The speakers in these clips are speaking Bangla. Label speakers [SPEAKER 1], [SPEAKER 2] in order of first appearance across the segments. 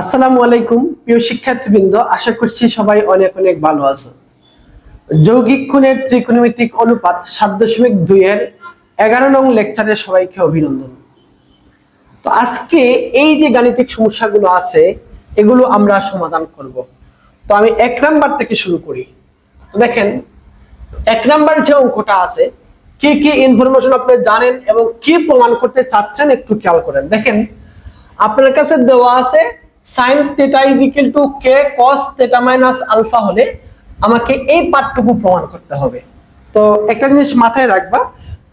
[SPEAKER 1] আসসালামু আলাইকুম প্রিয় শিক্ষার্থীবৃন্দ, আশা করছি সবাই অনেক অনেক ভালো আছো। যৌগিক কোণের ত্রিকোণমিতিক অনুপাত 7.2 এর 11 নং লেকচারে সবাইকে অভিনন্দন। তো আজকে এই যে গাণিতিক সমস্যাগুলো আছে এগুলো আমরা সমাধান করব। তো আমি 1 নাম্বার থেকে শুরু করি। দেখেন 1 নাম্বার যে অঙ্কটা আছে কি কি ইনফরমেশন আপনি জানেন এবং কি প্রমাণ করতে চাচ্ছেন একটু খেয়াল করেন। দেখেন আপনার কাছে দেওয়া আছে sin θ = k cos θ - আলফা হলে আমাকে এই পার্টটুকু প্রমাণ করতে হবে। তো একটা জিনিস মাথায় রাখবা,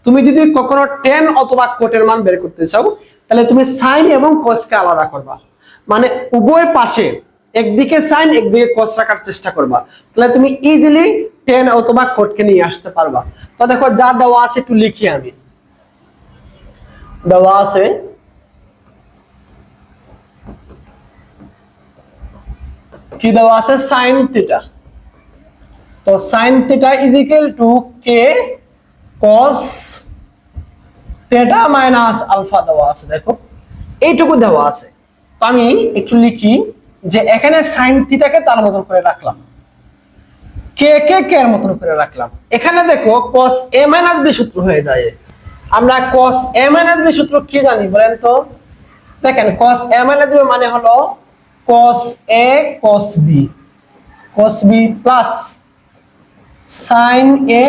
[SPEAKER 1] তুমি যদি কখনো tan অথবা cot এর মান বের করতে চাও তাহলে তুমি sin এবং cos কে আলাদা করবা, মানে উভয় পাশে একদিকে sin একদিকে cos রাখার চেষ্টা করবা, তাহলে তুমি ইজিলি tan অথবা cot কে নিয়ে আসতে পারবা। তো দেখো যা দেওয়া আছে একটু লিখি আমি। দেওয়া আছে কি দেওয়া আছে sin θ। তো sin θ = k cos θ - আলফা দেওয়া আছে। দেখো এইটুকু দেওয়া আছে। তো আমি একটু লিখি যে এখানে sin θ কে তার মতন করে রাখলাম, k কে k এর মতন করে রাখলাম। এখানে দেখো cos a - b সূত্র হয়ে যায়। আমরা cos a - b সূত্র কি জানি বলেন তো? দেখেন cos a - b মানে হলো cos a cos b, cos b plus sin a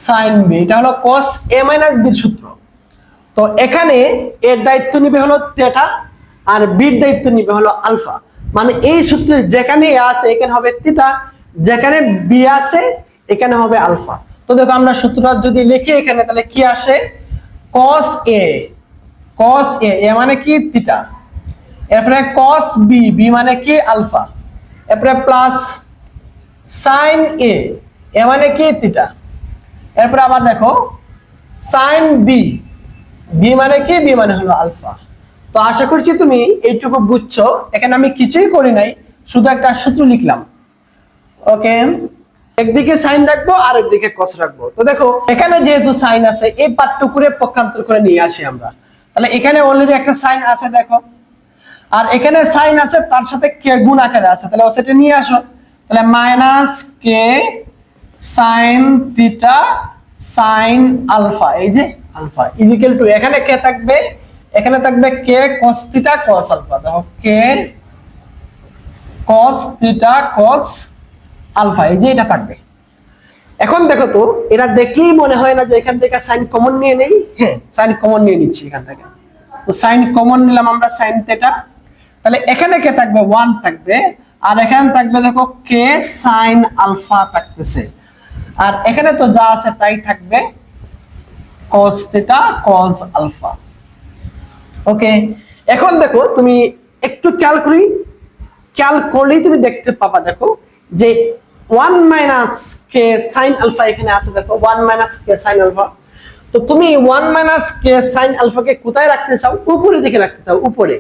[SPEAKER 1] sin b, এটা হলো cos a - b এর সূত্র। তো এখানে এর দায়িত্ব নিবে হলো থিটা আর বির দায়িত্ব নিবে হলো আলফা, মানে এই সূত্রের যেখানে a আছে এখানে হবে থিটা, যেখানে b আছে এখানে হবে আলফা। তো দেখো আমরা সূত্রটা যদি লিখি এখানে তাহলে কি আসে, cos a, cos a, a মানে কি থিটা, এরপরে cos b, b মানে কি আলফা, এরপরে প্লাস sin a, a মানে কি থিটা, এরপরে আবার দেখো sin b, b মানে কি, b মানে হলো আলফা। তো আশা করছি তুমি এইটুকু বুঝছো। এখানে আমি কিছুই করি নাই, শুধু একটা সূত্র লিখলাম। ওকে, একদিকে sin রাখবো আর একদিকে cos রাখবো। তো দেখো এখানে যেহেতু sin আছে এই পার্টটুকুরে পক্ষান্তর করে নিয়ে আসি আমরা, তাহলে এখানে অলরেডি একটা sin আছে দেখো, আর এখানে sin আছে তার সাথে k গুণ আকারে আছে, তাহলে সেটা নিয়ে আসো। তাহলে -k sin θ sin আলফা, এই যে আলফা ইজিক্যাল টু এখানে কে থাকবে, এখানে থাকবে k cos θ cos আলফা। দেখো k cos θ cos আলফা, এই যে এটা থাকবে। এখন দেখো তো এটা দেখলেই মনে হয় না যে এখান থেকে sin কমন নিয়ে নেই? হ্যাঁ, sin কমন নিয়ে নিচ্ছি এখান থেকে। তো sin কমন নিলাম আমরা sin θ, তাহলে এখানে কে থাকবে 1 থাকবে, আর এখানে থাকবে দেখো k sin আলফা থাকতেছে, আর এখানে তো যা আছে তাই থাকবে cos θ cos আলফা। ওকে, এখন দেখো তুমি একটু খেয়াল করলেই তুমি দেখতে পাবা, দেখো যে 1 - k sin আলফা এখানে আছে। দেখো 1 - k sin আলফা। তো তুমি 1 - k sin আলফা কে কোথায় রাখতে চাও? উপরে দিকে রাখতে চাও, উপরে।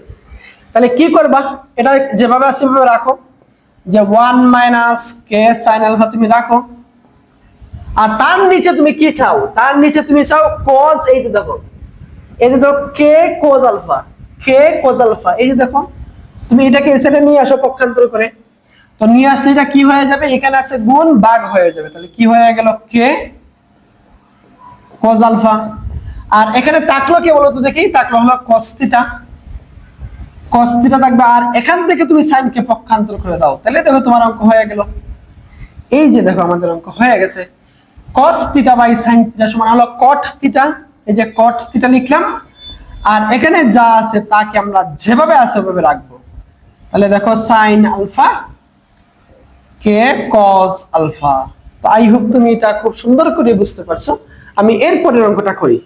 [SPEAKER 1] তাহলে কি করবা, এটা যেভাবে আছে সেভাবে রাখো, যে 1 - k sin আলফা তুমি রাখো, আর তার নিচে তুমি কি চাও? তার নিচে তুমি চাও cos, এই যে দেখো, এই যে দেখো k cos alpha, k cos alpha, এই যে দেখো তুমি এটাকে এসে নিয়ে আসো পক্ষান্তর করে। তো নিয়ে আসলে এটা কি হয়ে যাবে, এখানে আছে গুণ ভাগ হয়ে যাবে, তাহলে কি হয়ে গেল k cos আলফা। আর এখানে থাকলো কি বলতো দেখি, থাকলো হলো cos θ, cos θ থাকবে, আর এখান থেকে তুমি sin কে পক্ষান্তর করে দাও, তাহলে দেখো তোমার অঙ্ক হয়ে গেল। এই যে দেখো আমাদের অঙ্ক হয়ে গেছে, cos θ / sin θ সমান হলো cot θ, এই যে cot θ লিখলাম, আর এখানে যা আছে তাকে আমরা যেভাবে আছে ওভাবে রাখবো। তাহলে দেখো sin alpha k cos alpha. তো আই হোপ তুমি এটা খুব সুন্দর করে বুঝতে পারছো। আমি এরপরের অঙ্কটা করি।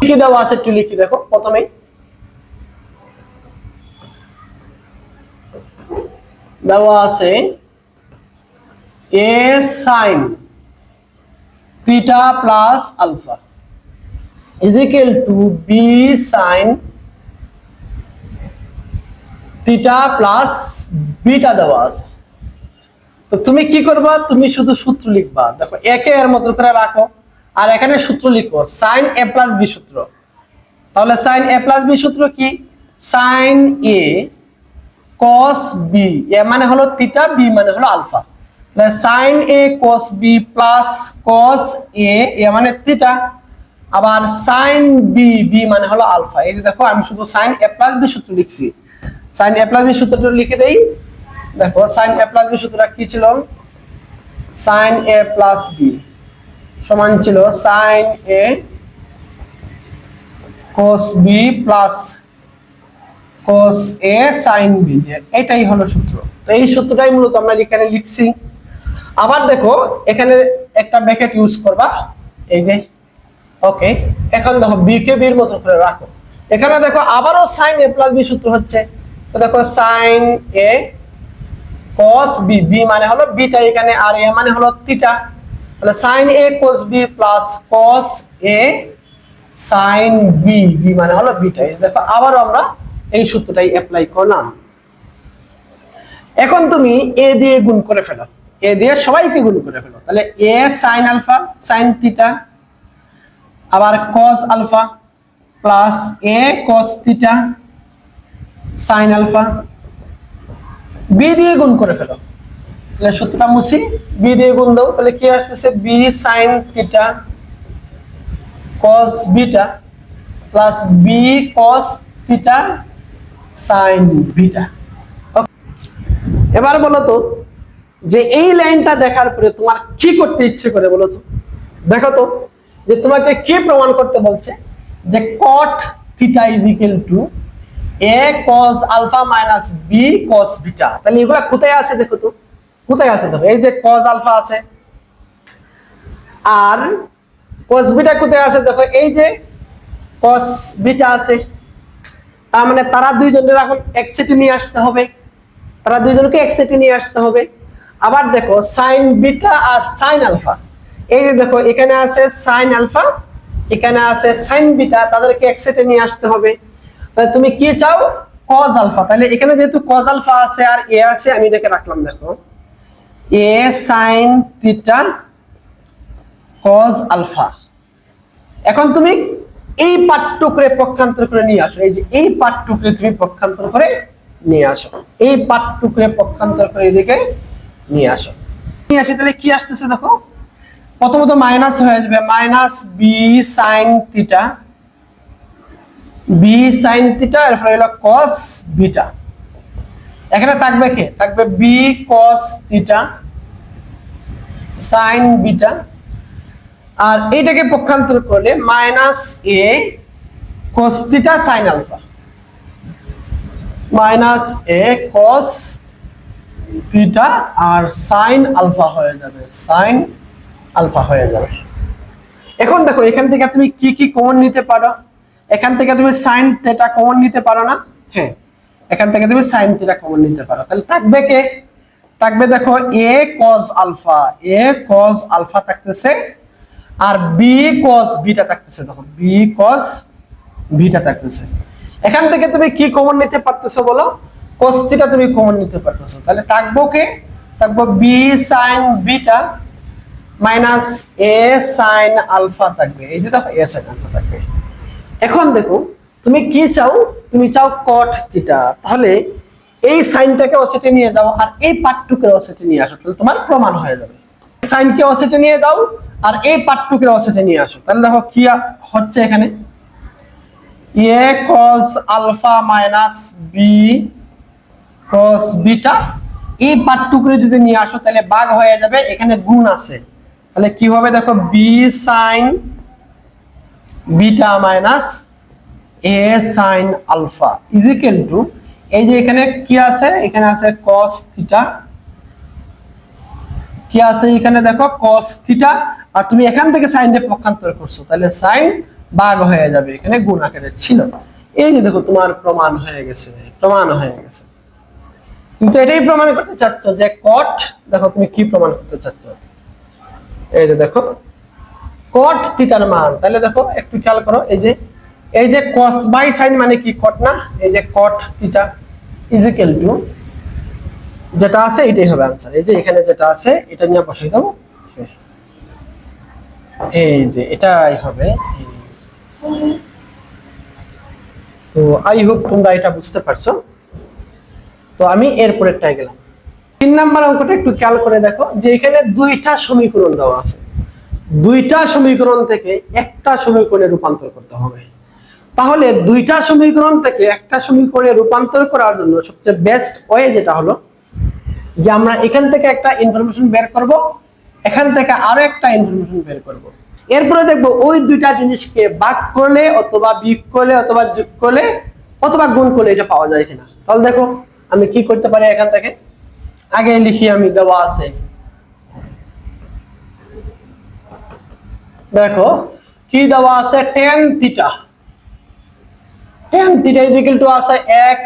[SPEAKER 1] কি দেওয়া আছে একটু লিখি দেখো। প্রথমে দেওয়া আছে a sin θ plus alpha is equal to b sin θ plus beta দেওয়া আছে। তো তুমি কি করবা, তুমি শুধু সূত্র লিখবা। দেখো একে এর মতো করে রাখো, আর এখানে সূত্র লিখবো sin a plus b সূত্র, তাহলে sin a প্লাস বি সূত্র কি? sin a cos b, এ মানে হলো থিটা, বি মানে হলো আলফা। তাহলে sin a cos b plus cos a, এ মানে থিটা, আবার sin b, b মানে হলো আলফা। এই যে দেখো আমি শুধু sin a প্লাস b সূত্র লিখছি। sin a প্লাস b সূত্রটা লিখে দেই। দেখো sin a প্লাস b সূত্রটা কি ছিল? sin a প্লাস b সমান ছিল sin a cos b plus cos a sin b, যে এটাই হলো সূত্র। তো এই সূত্রটাই মূলত আমরা এখানে লিখছি। আবার দেখো এখানে একটা ব্র্যাকেট ইউজ করবা, এই যে ওকে। এখন দেখো b কে b এর মতো করে রাখো। এখানে দেখো আবারও sin a প্লাস b সূত্র হচ্ছে। তো দেখো sin a cos b, b মানে হলো বিটা এখানে, আর a মানে হলো থিটা। তাহলে sin a cos b plus cos a sin b, b মানে হলো বিটা। এই দেখো আবারও আমরা এই সূত্রটাই অ্যাপ্লাই করলাম। এখন তুমি a দিয়ে গুণ করে ফেলো, a দিয়ে সবাইকে গুণ করে ফেলো। তাহলে a sin alpha sin theta, আবার cos alpha plus a cos theta sin alpha, b দিয়ে গুণ করে ফেলো। তাহলে সূত্রটা মুছি, b দিয়ে গুণ দাও। তাহলে কি আসছে? b sin theta cos beta plus b cos theta sin beta. এবার বলো তো যে এই লাইনটা দেখার পরে তোমার কি করতে ইচ্ছে করে বলো তো? দেখো তো যে তোমাকে কি প্রমাণ করতে বলছে যে cot theta is equal to a cos alpha minus b cos beta. তাহলে এগুলা কোথায় আছে দেখো তো, কোথায় আছে? দেখো এই যে cos আলফা আছে, আর cos বিটা কোথায় আছে? দেখো এই যে cos বিটা আছে। তার মানে তারা দুইজনের এখন এক সেটে নিয়ে আসতে হবে, তারা দুইজনকে এক সেটে নিয়ে আসতে হবে। আবার দেখো sin বিটা আর sin আলফা, এই যে দেখো এখানে আছে sin আলফা, এখানে আছে sin বিটা, তাদেরকে এক সেটে নিয়ে আসতে হবে। তাহলে তুমি কি চাও? cos alpha. তাহলে এখানে যেহেতু cos আলফা আছে আর a আছে, আমি এটাকে রাখলাম। দেখো a sin theta cos alpha. এখন তুমি এই পাঠটুকরে পক্ষান্তর করে নিয়ে আসো, এই যে এই পাঠটুকরে তুমি পক্ষান্তর করে নিয়ে আসো, এই পাঠটুকরে পক্ষান্তর করে এদিকে নিয়ে আসো, নিয়ে আসি। তাহলে কি আসতেছে দেখো, প্রথমত মাইনাস হয়ে যাবে, minus b sine theta, b sine theta, এরপর হলো cos বিটা। এখানে থাকবে কে? থাকবে b cos theta sine beta, আর এইটাকে পক্ষান্তর করলে minus a cos theta sine alpha, minus a cos theta আর সাইন আলফা হয়ে যাবে, সাইন আলফা হয়ে যাবে। এখন দেখো এখান থেকে তুমি কি কি কমন নিতে পারো? এখান থেকে তুমি সাইন থিটা কমন নিতে পারো না? হ্যাঁ, এখান থেকে তুমি সাইন থিটা কমন নিতে পারো। তাহলে থাকবে কে? থাকবে দেখো এ cos আলফা, এ cos আলফা থাকতেছে, আর বি cos বিটা থাকতেছে। দেখো বি cos বিটা থাকতেছে। এখান থেকে তুমি কি কমন নিতে পারতেছো বলো? cos থিটা তুমি কমন নিতে পারতেছো। তাহলে থাকবো কে? থাকবো B sin beta minus A sin alpha থাকবে। এই যে দেখো এ sin আলফা থাকবে। এখন দেখো তুমি কি চাও? তুমি চাও cot থিটা। তাহলে এই সাইনটাকে অসেটে নিয়ে যাও আর এই পার্টটুকে অসেটে নিয়ে আসো, তাহলে তোমার প্রমাণ হয়ে যাবে। সাইনকে অসেটে নিয়ে যাও আর এই পার্টটুকে অসেটে নিয়ে আসো। তাহলে দেখো কি হচ্ছে এখানে, A cos alpha minus B cos beta, এই পার্টটুকে যদি নিয়ে আসো তাহলে ভাগ হয়ে যাবে, এখানে গুণ আছে। তাহলে কি হবে দেখো, B sin beta minus A sin alpha is equal to, এই যে এখানে কি আছে? এখানে আছে cos থিটা, কি আছে এখানে দেখো cos থিটা, আর তুমি এখান থেকে সাইনটা পক্ষান্তর করছো, তাহলে সাইন ভাগ হয়ে যাবে, এখানে গুণ আকারে ছিল। এই যে দেখো তোমার প্রমাণ হয়ে গেছে, প্রমাণ হয়ে গেছে। কিন্তু এটাই প্রমাণ করতে চাচ্ছ যে cot, দেখো তুমি কি প্রমাণ করতে চাচ্ছ, এই যে দেখো cot থিটার মান। তাহলে দেখো একটু খেয়াল করো, এই যে cos বাই sin মানে কি? cot না? এই যে cot theta is equal two যেটা আছে এটাই হবে आंसर। এই যে এখানে যেটা আছে এটা নিয়ে বসাই দাও, এই যে এটাই হবে। তো আই হোপ তোমরা এটা বুঝতে পারছো। তো আমি এরপরেরটায় গেলাম। 3 নাম্বার অঙ্কটা একটু খেয়াল করে দেখো যে এখানে দুইটা সমীকরণ দেওয়া আছে, দুইটা সমীকরণ থেকে একটা সমীকরণে রূপান্তর করতে হবে। তাহলে দুইটা সমীকরণ থেকে একটা সমীকরণে রূপান্তর করার জন্য সবচেয়ে বেস্ট ওয়ে যেটা হলো যে আমরা এখান থেকে একটা ইনফরমেশন বের করব, এখান থেকে আরো একটা ইনফরমেশন বের করব। এরপরে দেখবো ওই দুইটা জিনিসকে ভাগ করলে অথবা বিয়োগ করলে অথবা যোগ করলে অথবা গুণ করলে এটা পাওয়া যায় কিনা। তাহলে দেখো আমি কি করতে পারি, এখান থেকে আগে লিখি, আমি দেওয়া আছে দেখো কি দেওয়া আছে, tan theta, tan theta is equal two আছে x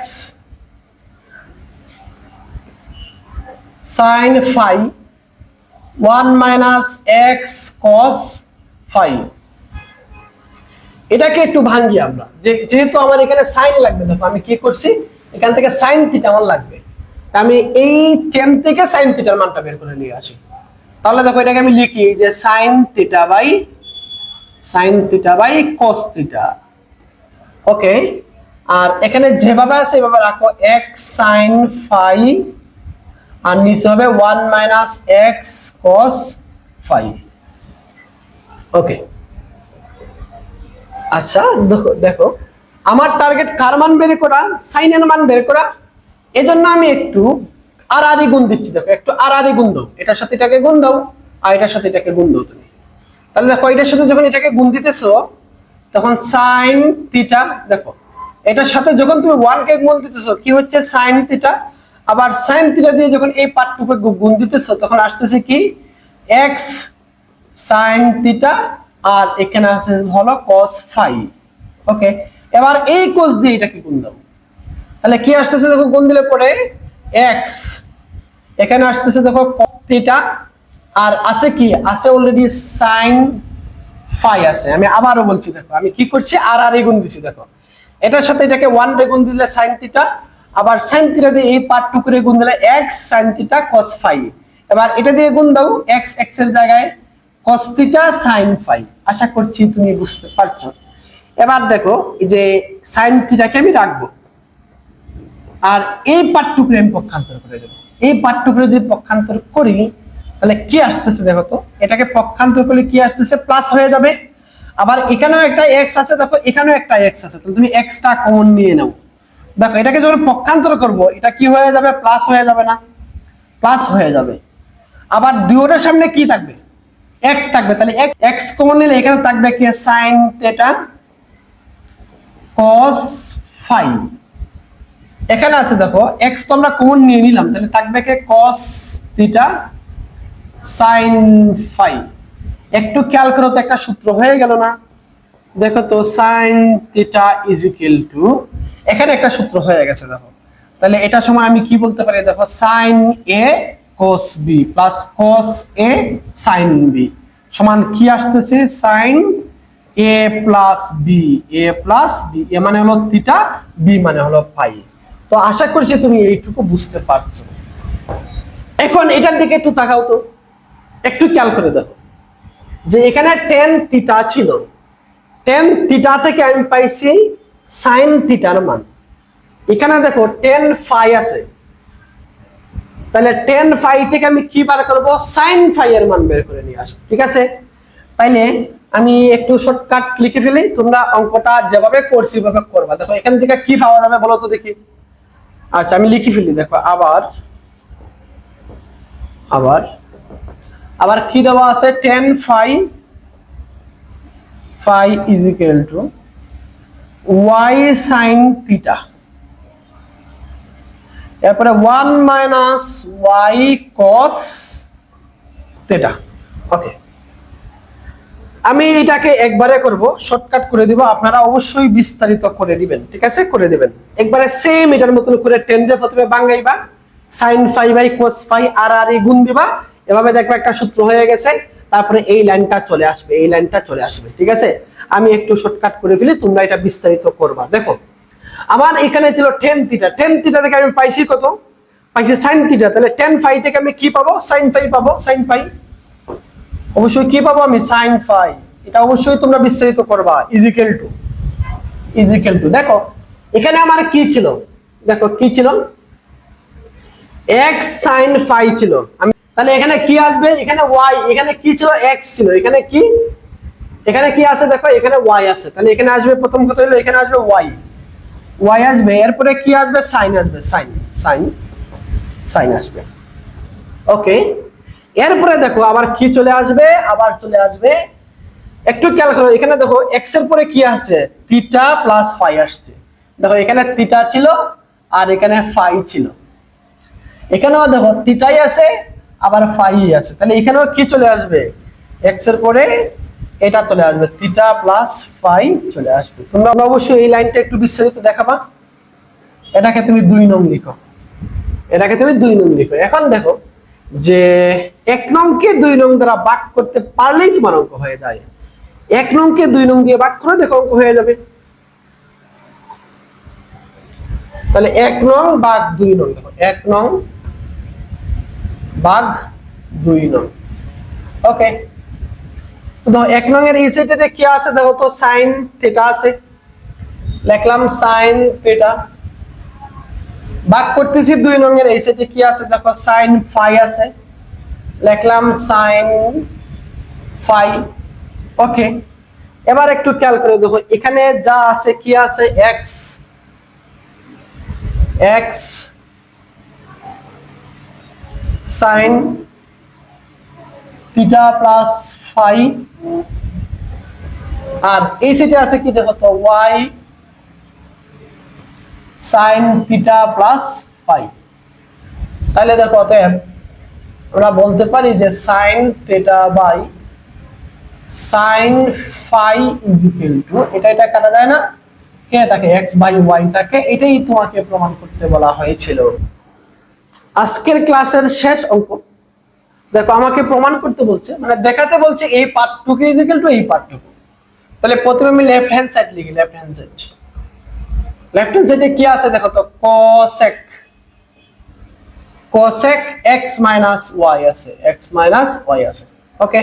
[SPEAKER 1] sin phi 1 minus x cos phi। এটাকে একটু ভাঙি আমরা, যেহেতু আমার এখানে সাইন লাগবে, দেখো আমি কি করছি এখান থেকে সাইন থিটা আমার লাগবে, আমি এই tan থেকে সাইন থিটার মানটা বের করে নিয়ে আসি। তাহলে দেখো এটাকে আমি লিখি যে sine theta by cos theta. Okay, আর এখানে যেভাবে আছে এভাবে রাখো, x sin phi আর নিচে হবে 1 minus x cos phi। ওকে, আচ্ছা দেখো দেখো আমার টার্গেট কার মান বের করা, সাইনের মান বের করা। এজন্য আমি একটু আর গুণ দিচ্ছি, দেখো একটু আর গুণ দাও, এটার সাথে এটাকে গুণ দাও আর এটার সাথে এটাকে গুণ দাও তুমি। তাহলে দেখো এটার সাথে যখন এটাকে গুণ দিতেছো তখন সাইন থিটা, দেখো এটার সাথে যখন তুমি 1 কে গুণ দিতেছো কি হচ্ছে সাইন থিটা, আবার সাইন থিটা দিয়ে যখন এই পার্টটুকু গুণ দিতেছো তখন আসতেছে কি x সাইন থিটা আর এখানে আছে হলো cos phi। ওকে, এবার এই cos দিয়ে এটাকে গুণ দাও, তাহলে কি আসতেছে দেখো গুণ দিলে পরে x, এখানে আসতেছে দেখো cos থিটা আর আছে কি আছে অলরেডি sin phi আছে। আমি আবারও বলছি দেখো আমি কি করছি আর গুণ দিছি, দেখো এটার সাথে এটাকে 1 রে গুণ দিলে sin থিটা, আবার sin থিটা দিয়ে এই পার্টটুকু করে গুণ দিলে x sin theta cos phi। এবার এটা দিয়ে গুণ দাও x এর জায়গায় cos থিটা sin phi। আশা করছি তুমি বুঝতে পারছো। এবার দেখো এই যে sin থিটাকে আমি রাখবো আর এই পার্টটুকু আমি পক্ষান্তর করে দেব। এই পার্টটুকু যদি পক্ষান্তর করি তাহলে কি আসতেছে দেখো তো, এটাকে পক্ষান্তর করলে কি আসতেছে প্লাস হয়ে যাবে, আবার এখানেও একটা x আছে, দেখো এখানেও একটা x আছে, তাহলে তুমি x টা কমন নিয়ে নাও। দেখো এটাকে যখন পক্ষান্তর করব এটা কি হয়ে যাবে, প্লাস হয়ে যাবে না, প্লাস হয়ে যাবে। আবার দুইটার সামনে কি থাকবে, x থাকবে, তাহলে x কমন নিলে এখানে থাকবে কি sin থিটা cos phi। এখানে আছে দেখো x তো আমরা কমন নিয়ে নিলাম, তাহলে থাকবে কি cos থিটা sin phi। একটু খেয়াল করো তো একটা সূত্র হয়ে গেল না, দেখো তো sin theta is equal two, এখানে একটা সূত্র হয়ে গেছে দেখো। তাহলে এটা সমান আমি কি বলতে পারি দেখো sin a cos b plus cos a sin b সমান কি আসতেছে sin a plus b, a plus b, a মানে হলো থিটা, b মানে হলো phi। তো আশা করছি তুমি এইটুকু বুঝতে পারছো। এখন এটার দিকে একটু তাকাও তো, একটু খেয়াল করে দেখো যে এখানে tan থিটা ছিল, tan থিটা থেকে আমি পাইছি sin থিটার মান। এখানে দেখো tan phi আছে, তাহলে tan phi থেকে আমি কি বার করব, sin phi এর মান বের করে নিয়ে আসবো। ঠিক আছে, তাইলে আমি একটু শর্টকাট লিখে ফেলি, তোমরা অঙ্কটা যেভাবে করছি ওভাবে করবা। দেখো এখান থেকে কি পাওয়া যাবে বলো তো দেখি। আচ্ছা আমি লিখে ফেলি, দেখো আবার আবার আবার কি দেওয়া আছে, tan phi is equal to y sin theta, এরপরে 1 minus y cos theta। ওকে, আমি এটাকে একবারে করব, শর্টকাট করে দিব, আপনারা অবশ্যই বিস্তারিত করে দিবেন। ঠিক আছে, করে দিবেন একবারে সেম এটার মতন করে। tan রে প্রথমে বাঙাইবা, sin phi by cos phi আর গুণ দিবা, এভাবে দেখবা একটা সূত্র হয়ে গেছে, তারপরে এই লাইনটা চলে আসবে, এই লাইনটা চলে আসবে। ঠিক আছে, আমি একটু শর্টকাট করে ফেলি, তোমরা এটা বিস্তারিত করবা। দেখো আমার এখানে ছিল tan থিটা, tan থিটা থেকে আমি পাইছি কত, পাইছি sin থিটা, তাহলে tan phi থেকে আমি কি পাবো, sin phi পাবো, sin phi অবশ্যই কি পাবো আমি sin phi। এটা অবশ্যই তোমরা বিস্তারিত করবা, ইজ ইকুয়াল টু দেখো এখানে আমার কি ছিল, দেখো কি ছিল, x sin phi ছিল। আমি তাহলে এখানে কি আসবে, এখানে y, এখানে কি ছিল, x ছিল, এখানে কি, এখানে কি আছে দেখো, এখানে y আছে, তাহলে এখানে আসবে, প্রথম কথা হলো এখানে আসবে y, y আসবে, এরপরে কি আসবে, sin আসবে, sin sin sin আসবে। ওকে, এরপরে দেখো আবার কি চলে আসবে, আবার চলে আসবে, একটু খেয়াল করো, এখানে দেখো x এর পরে কি আসছে, থিটা প্লাস ফাই আসছে। দেখো এখানে থিটা ছিল আর এখানে ফাই ছিল, এখানেও দেখো থিটাই আছে আবার ফাই আছে, তাহলে এখানেও কি চলে আসবে, x এর পরে এটা চলে আসবে, থিটা প্লাস ফাই চলে আসবে। তোমরা অবশ্যই এই লাইনটা একটু বিস্তারিত দেখাবা, এটাকে তুমি 2 নং লিখো, এটাকে তুমি 2 নং লিখো। এখন দেখো যে 1 নংকে 2 নং দ্বারা ভাগ করতে পারলেই তোমার অঙ্ক হয়ে যায়। 1 নংকে 2 নং দিয়ে ভাগ করে দেখো অঙ্ক হয়ে যাবে। তাহলে 1 নং ভাগ 2 নং, দেখো 1 নং ভাগ 2 নং। ওকে, তো 1 নং এর এই সাইডে কি আছে দেখো তো, sin থিটা আছে, লিখলাম sin থিটা, ভাগ করতেছি 2 নং এর এই সাইডে কি আছে দেখো, sin phi আছে, লিখলাম sin phi। ওকে, এবার একটু খেয়াল করে দেখো, এখানে যা আছে কি আছে, x x sin theta plus phi, আর এই সাইডে আছে কি দেখো তো, y sin theta plus phi। তাহলে দেখো অতএব আমরা বলতে পারি যে sin theta by sin phi is equal to, এটা কাটা যায় না, কে থাকে, x বাই y থাকে, এটাই তোমাকে প্রমাণ করতে বলা হয়েছিল। আজকের ক্লাসের শেষ অঙ্ক, দেখো আমাকে প্রমাণ করতে বলছে, মানে দেখাতে বলছে এই পার্টটুকু ইজ ইকুয়াল টু এই পার্টটুকু। তাহলে প্রথমে আমি লেফট হ্যান্ড সাইড লিখি, left hand side, left hand সাইডে কি আছে দেখো তো, cosec cosec x minus y আছে, x minus y আছে। ওকে,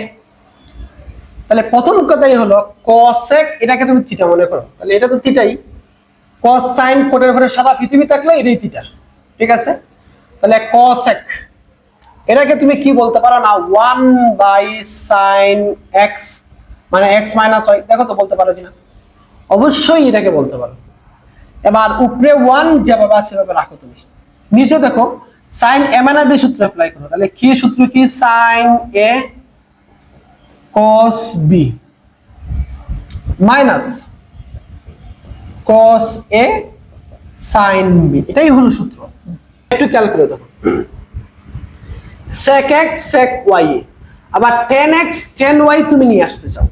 [SPEAKER 1] তাহলে প্রথম কথাই হলো cosec, এটাকে তুমি থিটা মনে করো, তাহলে এটা তো থিটাই, cos sin কোটের উপরে সাদা পৃথিবী থাকলে এটাই থিটা, ঠিক আছে। তাহলে cosec এটাকে তুমি কি বলতে পারো না, 1 বাই sin x, মানে x minus y, দেখো তো বলতে পারো কিনা, অবশ্যই এটাকে বলতে পারো। এবার উপরে 1 যেভাবে আছে সেভাবে রাখো তুমি, নিচে দেখো sin a minus b সূত্র অ্যাপ্লাই করো, তাহলে কি সূত্র, কি sin a cos b minus cos a sin b, এটাই হলো সূত্র। একটু খেয়াল করে দেখো, sec x sec y, আবার tan x tan y তুমি নিয়ে আসতে চাও,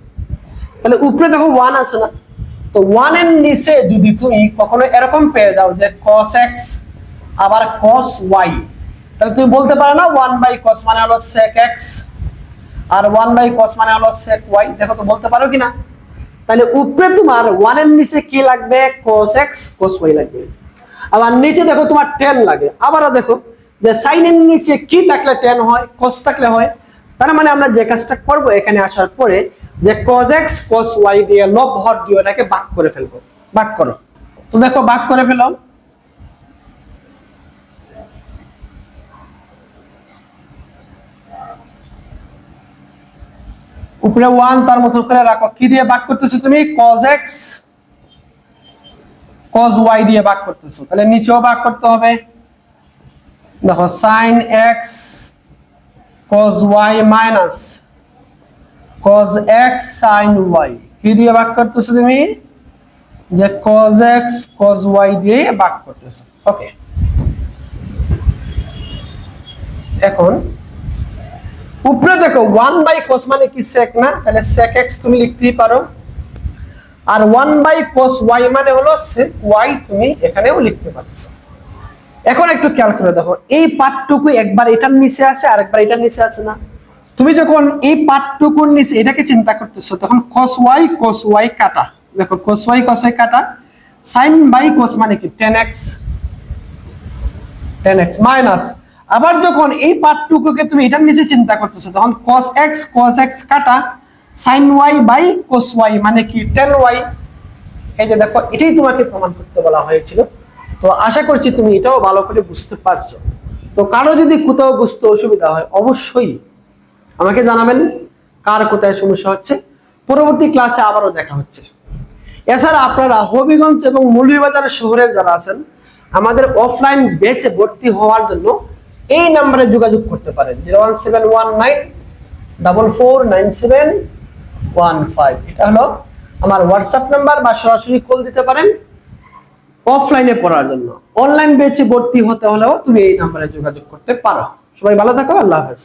[SPEAKER 1] তাহলে উপরে দেখো 1 আছে না, তো 1 এর নিচে যদি তুমি কখনো এরকম পেয়ে যাও যে cos x আবার cos y, তাহলে তুমি বলতে পারো না 1 বাই cos মানে হলো sec x আর 1 বাই cos মানে হলো sec y, দেখো তো বলতে পারো কিনা। তাহলে উপরে তোমার 1 এর নিচে কি লাগবে, cos x cos y লাগবে, আবার নিচে দেখো তোমার tan লাগে, আবার দেখো যে sin এর নিচে কি থাকলে tan হয়, cos থাকলে হয়। তার মানে আমরা যে কাজটা করব, এখানে আসার পরে যে cos x cos y দিয়ে লব হর দিয়ে এটাকে ভাগ করে ফেলবো, ভাগ করো, তো দেখো ভাগ করে ফেলো, উপরে 1 তার মতো করে রাখো, কি দিয়ে ভাগ করতেছো তুমি, cos x cos y দিয়ে ভাগ করতেছো, তাহলে নিচেও ভাগ করতে হবে, দেখো sin x cos y minus cos x sin y, কি দিয়ে ভাগ করতেছো তুমি, যে cos x cos y দিয়ে ভাগ করতেছো। ওকে, এখন উপরে দেখো 1 বাই cos মানে কি sec না, তাহলে sec x তুমি লিখতেই পারো, আর 1 বাই cos y মানে হলো sec y, তুমি এখানেও লিখতে পারছো। এখন একটু খেয়াল করে দেখো, এই পার্টটুকু একবার এটার নিচে আছে আর একবার এটার নিচে আছে না, তুমি যখন এই পার্টটুকুর নিচে এটাকে চিন্তা করতেছো, তখন cos y কাটা, দেখো cos y কাটা, sin বাই cos মানে কি tan x মাইনাস, আবার যখন এই পার্টটুকুকে তুমি এটার নিচে চিন্তা করতেছো, তখন cos x কাটা sin y by cos y মানে কি tan y, এই যে দেখো, এটাই তোমাকে প্রমাণ করতে বলা হয়েছিল। তো আশা করছি তুমি এটাও ভালো করে বুঝতে পারছো। তো কারো যদি কোথাও বুঝতে অসুবিধা হয় অবশ্যই আমাকে জানাবেন কার কোথায় সমস্যা হচ্ছে। পরবর্তী ক্লাসে আবারও দেখা হচ্ছে। এছাড়া আপনারা হবিগঞ্জ এবং মৌলভীবাজার শহরের যারা আছেন, আমাদের অফলাইন ব্যাচে ভর্তি হওয়ার জন্য এই নাম্বারে যোগাযোগ করতে পারেন, 01719449715। এটা হলো আমার হোয়াটসঅ্যাপ নাম্বার, বা সরাসরি কল দিতে পারেন অফলাইনে পড়ার জন্য। অনলাইন ব্যাচে ভর্তি হতে হলেও তুমি এই নাম্বারে যোগাযোগ করতে পারো। সবাই ভালো থাকো, আল্লাহ হাফেজ।